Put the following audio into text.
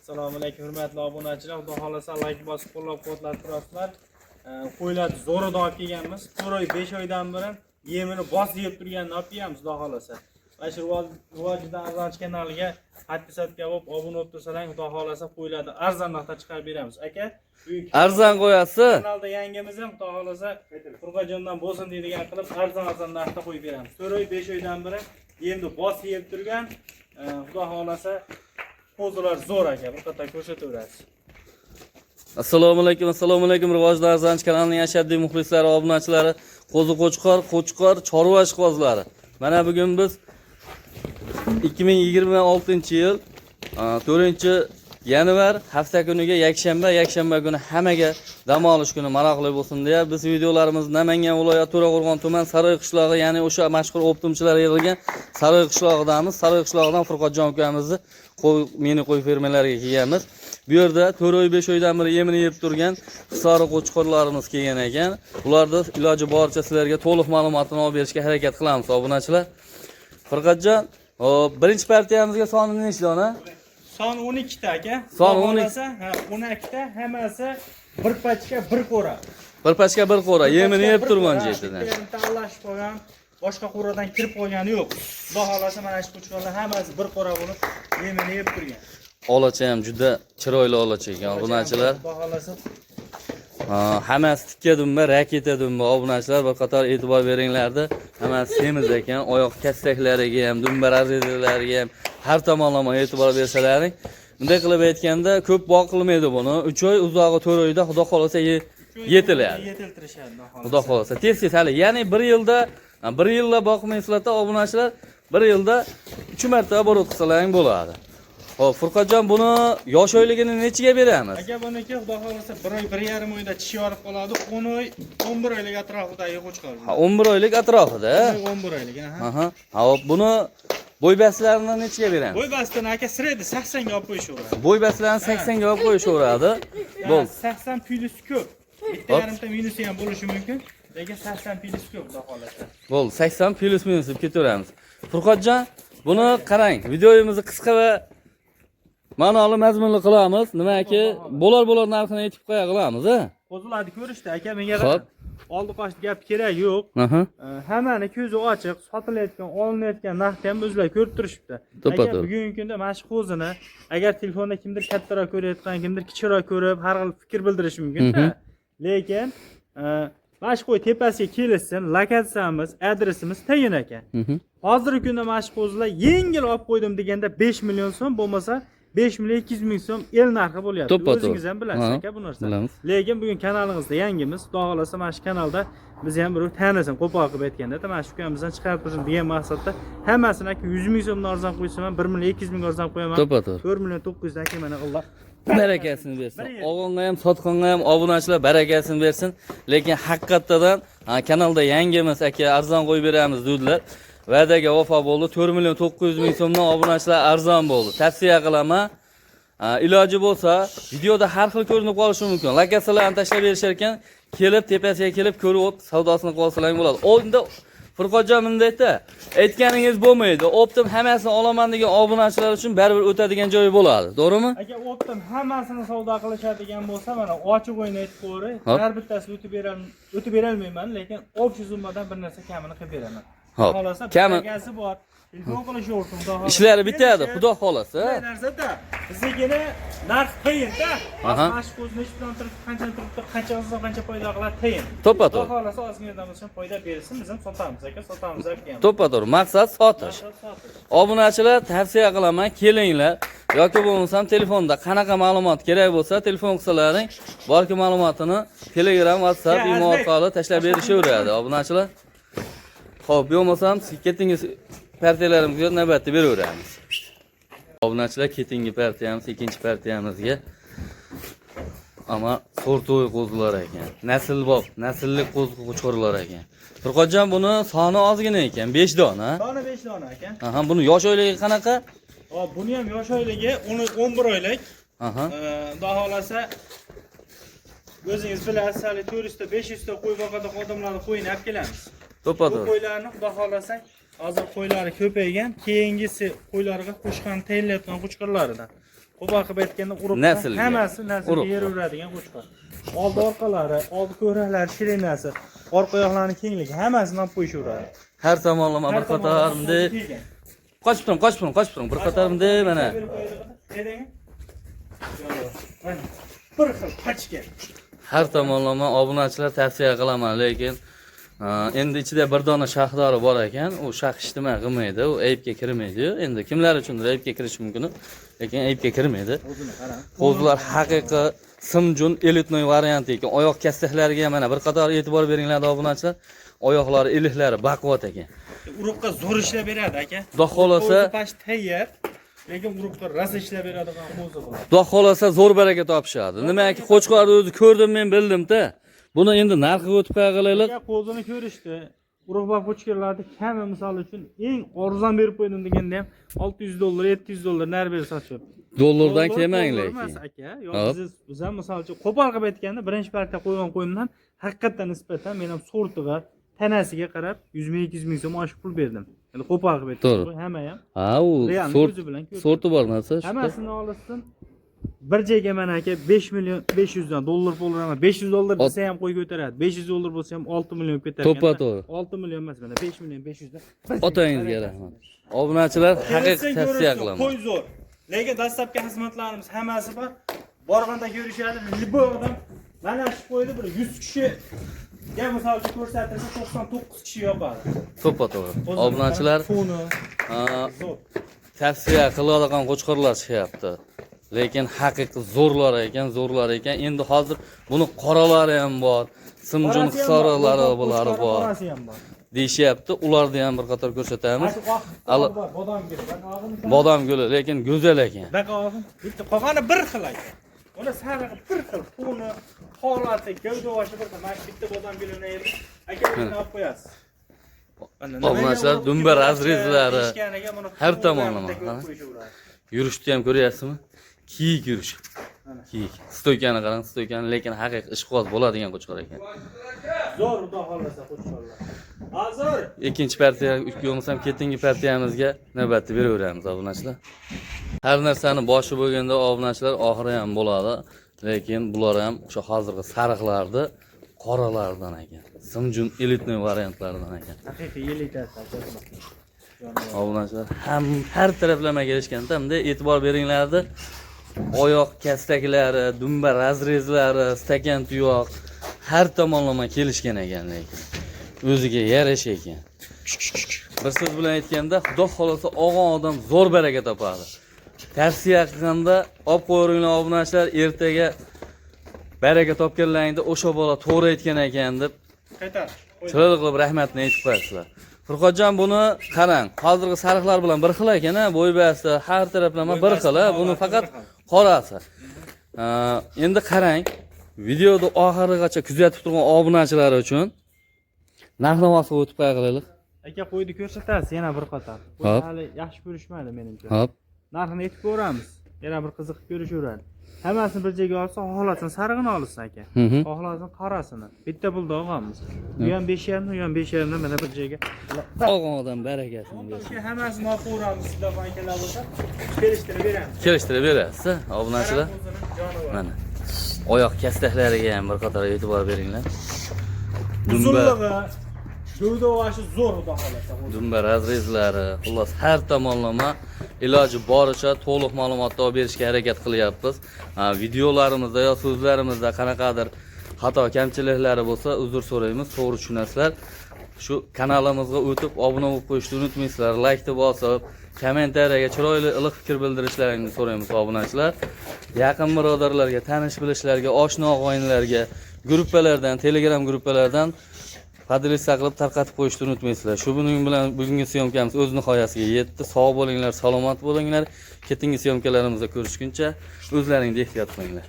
Assalomu alaykum hurmatli obunachilar. Xudo xolasa like bosib qo'llab-quvvatlab turasizlar. Qo'ylarni zo'rida olib kelganmiz. 4 oy 5 oydan beri yemini bosib yeb turganini olib kelganmiz xudo xolasa. Mana shu rivojdan arzonchi kanaliga xatti-satga bo'lib obuna bo'lib tursalar, xudo xolasa qo'ylarni arzon narxda chiqarib beramiz. Aka, arzon qo'yasiz. Kanalda yangimiz ham xudo xolasa Qurg'ajondan bo'lsin deydigan qilib arzon narxda qo'yib beramiz. 4 oy 5 oydan beri yemni bosib yeb turgan, xudo xolasa qo'zilar zo'r aka, bir qator ko'rsataverasiz. Assalomu alaykum Rivojlar arzonchi kanalining ashaddiy muxlislari, obunachilari, qo'zi qo'chqor, chorva qozlari. Mana bugun biz 2026-yil 4-yanvar hafta kuniga yakshanba kuni hammaga dam olish kuni maroqli bo'lsin deya biz videolarimizni Namangan viloyati To'raqo'rg'on tuman Saroy qishlog'i, ya'ni o'sha mashhur optimchilar yig'ilgan Saroy qishlog'idamiz. Saroy qishlog'idan Furqatjon ukamizni qo'y fermalariga kelganmiz. Bu yerda 4 oy 5 oydan beri yemini yeb turgan hisori qo'chqorlarimiz kelgan ekan. Ularda iloji boricha sizlarga to'liq ma'lumotni olib berishga harakat qilamiz obunachilar. Furqatjon, birinchi partiyamizga soni nechta ona? Son 12 ta aka. Son 12 12 ta, hammasi bir pachka, bir qo'ra. Bir pachka, bir qo'ra. Yemini yeb turgan jetidan. Tanlashib qo'ygan, boshqa qo'radan kirib qolgani yo'q. Xudo xolasa mana shu qo'chqorlar hammasi bir qo'ra bo'lib yemini yeb turgan. Olacha ham juda chiroyli olacha ekan obunachilar. Xudo xolasa hammasi tikka dumba, raketa dumba obunachilar, bir qator e'tibor beringlarda. Hammasi semiz ekan, oyoq kastaklariga ham, dumba razredalariga ham har tomonlama e'tibor bersalaring. Bunday qilib aytganda ko'p boqilmaydi buni. 3 oy, uzog'i 4 oyda xudo xolasa yetiladi. Yetiltirishadi xudo xolasa. Tez hali, ya'ni 1 yilda boqmaysizlar obunachilar, 1 yilda 3 marta oborot qilsalaring bo'ladi. Xo'p, Furqatjon, buni yosh oyligini nechiga beramiz? Aka, buniki xudo xolasa 1 oy 1,5 oyda tish yorib qoladi. 10 oy 11 oylik atrofidagi qo'chqor. 11 oylik atrofida. 11 oylik, aha. Xo'p, buni bo'ybaslarini nechiga beramiz? Bo'ybasini aka siraydi 80 ga olib qo'yishaveradi. Bo'ybaslarni 80 ga olib qo'yishaveradi. Bo'ldi. 80 plus ko'p. Bitta yarimta minusi ham bo'lishi mumkin. Lekin 80 plus ko'p xudo xolasa. Bo'ldi, 80 plus minus deb ketaveramiz. Furqatjon, buni qarang. Videomizni qisqa va ma'noli mazmunli qilamiz. Nimaki, bo'lar narxini aytib qo'ya qilamiz, a? Qo'zilarni ko'rishdi aka, menga oldi qochdi gap kerak yo'q. Hammani ko'zi ochiq, sotilayotgan, olinayotgan narxni ham o'zlar ko'rib turishibdi. Aka, bugungi kunda mana shu qo'zini agar telefonda kimdir kattaroq ko'rayotgan, kimdir kichikroq ko'rib, har xil fikr bildirishi mumkin-da. Lekin mana shu qo'y tepasiga kelishsin, lokatsiyamiz, adresimiz tayin aka. Hozirgi kunda mana shu qo'zilar yengil olib qo'ydim deganda 5 million so'm, bo'lmasa 5 million 200 ming so'm el narxi bo'lyapti. O'zingiz ham bilasiz aka bu narsani. Lekin bugun kanalingizda yangimiz, xudo xolasa mana shu kanalda biz ham bir tanisin, qo'pol qilib aytganda, mana shu ukamizdan chiqarib tursin degan maqsadda hammasini aka 100 ming so'mdan arzon qo'ysam ham 1 million 200 ming arzon qo'yaman. 4 million 900 aka mana Alloh barakasini bersin. O'g'onga ham, sotqonga ham obunachilar barakasini bersin. Lekin haqiqatan kanalda yangimiz aka arzon qo'yib beramiz dedilar. Va'daga vafo bo'ldi. 4 million 900 ming so'mdan obunachilar arzon bo'ldi. Tavsiya qilaman. Iloji bo'lsa, videoda har xil ko'rinib qolishi mumkin. Lokatsiyalarni tashlab berishar ekan, kelib tepasiga kelib ko'rib, savdosini qilsalar bo'ladi. Endi Furqatjon mundayda aytganingiz bo'lmaydi. Optim hammasini olaman degan obunachilar uchun baribir o'tadigan joyi bo'ladi. To'g'rimi? Aka, optim hammasini savdo qilishadigan bo'lsa, mana ochiq o'yin aytib qo'yray. Har bittasi o'tib berolmayman, lekin общий summadan bir narsa kamini qilib beraman. Xo'p. Kamasi bor. Telefon qilishaversin, xudo xolasa. Ishlari bitadi, xudo xolasa. Narsada biznikini narx qiyin-da. Mana shu qo'zni ish bilan turib, qancha turibdi, qancha foyda qiladi qiyin. To'ppa-to'g'ri. Xudo xolasa ozginadan bo'lsa foyda bersin, biz ham sotamiz aka, sotamiz aka. To'ppa-to'g'ri, maqsad sotish. Obunachilar tavsiya qilaman, kelinglar. Yoki bo'lmasam telefonda qanaqa ma'lumot kerak bo'lsa, telefon qilsalaring, borki ma'lumotini Telegram, WhatsApp, email orqali tashlab berishaveradi obunachilar. Xo'p, bo'lmasam ketdingiz partiyalarimizga navbatda beraveramiz. Obunachilar, ketingi partiyamiz, ikkinchi partiyamizga ama sorto'y qo'zilar ekan. Naslli qo'chqorlar ekan. Furqatjon, buni soni ozgina ekan, 5 dona. Soni 5 dona ekan. Aha, buni yosh oyligi qanaqa? Buni ham yosh oyligi 11 oylik. Xudo xolasa o'zingiz bilasiz, 400 ta 500 ta qo'y boqadigan odamlarni qo'yini olib kelamiz. To'ppa-to'g'ri. Qo'ylarni xudo xolasa hozir qo'ylari ko'paygan, keyingisi qo'ylarga qo'shgan tayinlayotgan qo'chqorlaridan. Qo'pol qilib aytganda urug'da Naslga. hammasi naslga Urug'da. yeraveradigan qo'chqor. Oldi orqalari, oldi ko'raklari, shirinasi, orqa oyoqlarining kengligi hammasini olib qo'yishaveradi. Har tomonlama bir qator bunday qochib turing, bir qator bunday mana. Bir xil pachka. Har tomonlama obunachilar tavsiya qilaman, lekin endi ichida bir dona shahdori bor ekan, u shax ijtimoiy qilmaydi, u aybga kirmaydi. Endi kimlar uchundir aybga kirish mumkin, lekin aybga kirmaydi. O'zini qarang. Qo'zlar haqiqiy simjun elitnoy varianti ekan. Oyoq kastaklariga mana bir qator e'tibor beringlar obunachilar. Oyoqlari, iliklari baquvvat ekan. Urug'ga zo'r ishlab beradi aka. Xudo xolasa, Pash tayyor. Lekin urug'ga rosa ishlab beradigan qo'zi bo'ladi. Xudo xolasa zo'r baraka topishadi. Nimaki qo'chqorni o'zi ko'rdim, men bildim-da. Buni endi narxiga o'tib qo'yaylik. Qo'zini ko'rishdi. Urug'bop qo'chqorlarni kami misol uchun eng arzon berib qo'ydim deganda ham $600, $700 nar berib sotishyapti. Dollardan kelmang lekin. Emas aka. Biz ham misol uchun qo'pol qilib aytganda birinchi partda qo'ygan qo'yimdan haqiqatan nisbatan men ham sortiga, tanasiga qarab 100 ming 200 ming so'm oshib pul berdim. Endi qo'pol qilib aytdim. Hamma ham. Ha, u sorti bor narsa. Hammasini olsin. Bir joyga mana aka 5 million 500 dan dollar pul emas. $500 desa ham qo'y ko'taradi. $500 bo'lsa ham 6 million ko'taradi. To'ppa-to'g'ri. 6 million emas mana 5 million 500 dan. Otangizga rahmat. Obunachilar haqiqiy tavsiya qilaman. Qo'y zo'r. Lekin dastlabki xizmatlarimiz hammasi bor. Borganda ko'rishadi. Libo odam mana shu qo'ydi bir 100 kishi ga misol uchun ko'rsatilsa 99 kishi yopadi. To'ppa-to'g'ri. Obunachilar tavsiya qiladigan qo'chqorlar chiqyapti. Lekin haqiqiy zo'rlar ekan. Endi hozir buni qoralari ham bor, simjun hisoralari bor. Deyishyapti. Ularni ham bir qator ko'rsatamiz. Bodom guli, lekin go'zal ekan. Bitta qolgani bir xil ekan. Uni sarig'i bir xil, to'ni, holati, gavdavoshi bir xil. Mana bitta bodom gulini yerga aka buni olib qo'yasiz. Obunachilar dumba razrezlari har tomonlama. Yurishni ham ko'ryapsizmi? Kiyik yurish. Kiyik. Stoykani qarang, stoykani, lekin haqiqiy ishqoz bo'ladigan qo'chqor ekan. Zo'r xudo xolasa qo'chqorlar. Hozir ikkinchi partiya, yo'qsam kettingi partiyamizga navbatni beraveramiz obunachilar. Har narsani boshi bo'lganda obunachilar oxiri ham bo'ladi, lekin bular ham o'sha hozirgi sariqlarni qoralardan ekan. Simjun elitnoy variantlaridan ekan. haqiqiy elitasi. Obunachilar ham har taraflama kelishganda hamda e'tibor beringlardi. Oyoq kastaklari, dumba razrezlari, stakan tuyoq har tomonlama kelishgan ekan lekin. O'ziga yarasha ekan. Bir so'z bilan aytganda, Xudo xolasa og'on odam zo'r baraka topadi. Tavsiya qilganda olib qo'yinglar obunachilar, ertaga baraka topganlaringda o'sha bola to'g'ri aytgan ekan deb Qaytar. chiroyli qilib rahmatni aytib qo'yasizlar. Furqatjon buni qarang, hozirgi sariqlar bilan bir xil ekan-a, bo'y basti, har taraflama bir xil, buni faqat qorasi. Endi qarang, videoda oxirigacha kuzatib turgan obunachilar uchun narx-navosiga o'tib qo'yaylik. Aka qo'ydi ko'rsatasiz yana bir qator. Bu hali yaxshi ko'rishmadi menimcha. Hop. Narxini aytib ko'ramiz. Yana bir qiziqib ko'rishaveradi. Hammasini bir joyga olsa, xohlasin sarig'ini olsin aka. Xohlasin qorasini. Bitta pulda olganmiz. Bu ham 5.5, bu ham 5.5 dan mana bir joyga. Og'on odam barakasini bersin. Hammasini olib ko'ramiz, sizlar akalar bo'lsa, kelishtirib beramiz. Kelishtirib berasiz, obunachilar. Mana. Oyoq kastaklariga ham bir qator e'tibor beringlar. Uzunligi, gavdavoshi zo'r xudo xolasa. Dumba razrezlari, xullas har tomonlama iloji boricha to'liq ma'lumotlar olib berishga harakat qilyapmiz. Videolarimizda yo so'zlarimizda qanaqadir xato kamchiliklari bo'lsa, uzr so'raymiz, to'g'ri tushunasizlar. Shu kanalimizga o'tib obuna bo'lib qo'yishni unutmaysizlar, like-ni bosib, kommentariyaga chiroyli iliq fikr bildirishlaringizni so'raymiz obunachilar. Yaqin birodarlarga, tanish bilishlarga, oshna og'aynilarga, gruppalardan, Telegram gruppalardan podlista qilib tarqatib qo'yishni unutmaysizlar. Shu bilan bugungi syomkamiz o'z nihoyasiga yetdi. Sog' bo'linglar, salomat bo'linglar. Ketingi syomkalarimizda ko'rishguncha o'zlaringizga ehtiyot qilinglar.